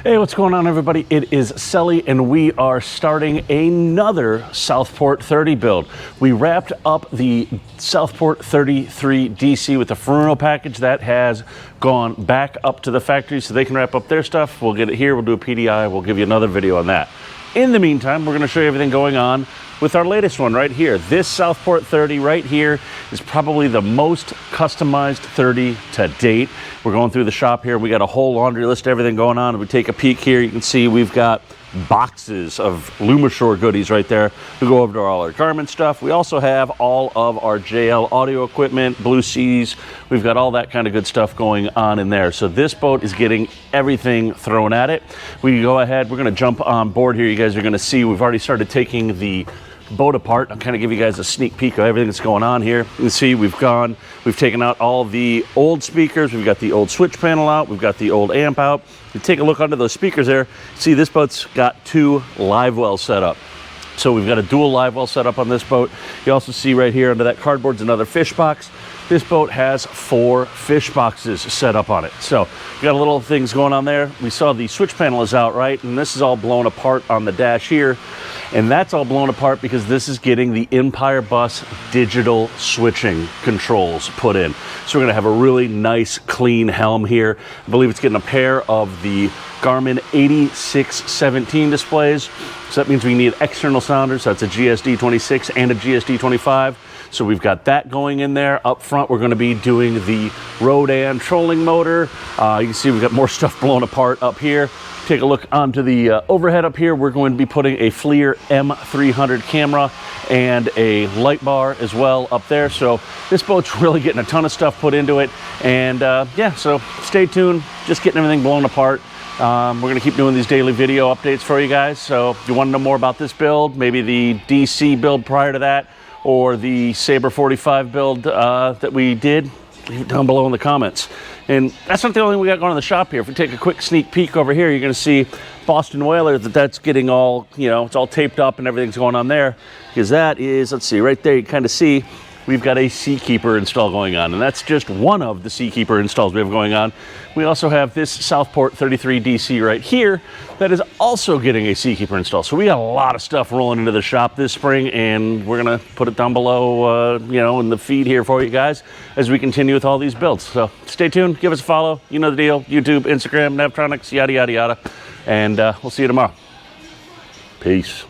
Hey, what's going on, everybody? It is Selly, and we are starting another Southport 30 build. We wrapped up the Southport 33 DC with the Ferrino package that has gone back up to the factory so they can wrap up their stuff. We'll get it here, we'll do a PDI, we'll give you another video on that. In the meantime, we're going to show you everything going on with our latest one right here. This Southport 30 right here is probably the most customized 30 to date. We're going through the shop here. We got a whole laundry list of everything going on. If we take a peek here, you can see we've got boxes of Lumishore goodies right there. We go over to all our Garmin stuff. We also have all of our JL audio equipment, Blue Seas. We've got all that kind of good stuff going on in there. So this boat is getting everything thrown at it. We can go ahead. We're going to jump on board here. You guys are going to see we've already started taking the boat apart. I'll kind of give you guys a sneak peek of everything that's going on here. You can see we've taken out all the old speakers. We've got the old switch panel out. We've got the old amp out. You take a look under those speakers there. See, this boat's got 2 live wells set up. So we've got a dual live well set up on this boat. You also see right here under that cardboard's another fish box. This boat has 4 fish boxes set up on it. So we got a little things going on there. We saw the switch panel is out, right? And this is all blown apart on the dash here. And that's all blown apart because this is getting the Empire Bus digital switching controls put in. So we're gonna have a really nice, clean helm here. I believe it's getting a pair of the Garmin 8617 displays. So that means we need external sounders. So that's a GSD26 and a GSD25. So we've got that going in there. Up front, we're gonna be doing the Rodan trolling motor. You can see we've got more stuff blown apart up here. Take a look onto the overhead up here. We're going to be putting a FLIR M300 camera and a light bar as well up there. So this boat's really getting a ton of stuff put into it. And yeah, so stay tuned, just getting everything blown apart. We're gonna keep doing these daily video updates for you guys. So if you wanna know more about this build, maybe the DC build prior to that, or the Sabre 45 build that we did, leave it down below in the comments. And that's not the only thing we got going on in the shop here. If we take a quick sneak peek over here, you're gonna see Boston Whaler, that's getting all, it's all taped up and everything's going on there. Because that is, let's see, right there you kind of see, we've got a Seakeeper install going on. And that's just one of the Seakeeper installs we have going on. We also have this Southport 33 DC right here that is also getting a Seakeeper install. So we got a lot of stuff rolling into the shop this spring, and we're gonna put it down below, in the feed here for you guys as we continue with all these builds. So stay tuned, give us a follow, you know the deal, YouTube, Instagram, Navtronics, yada, yada, yada. And we'll see you tomorrow. Peace.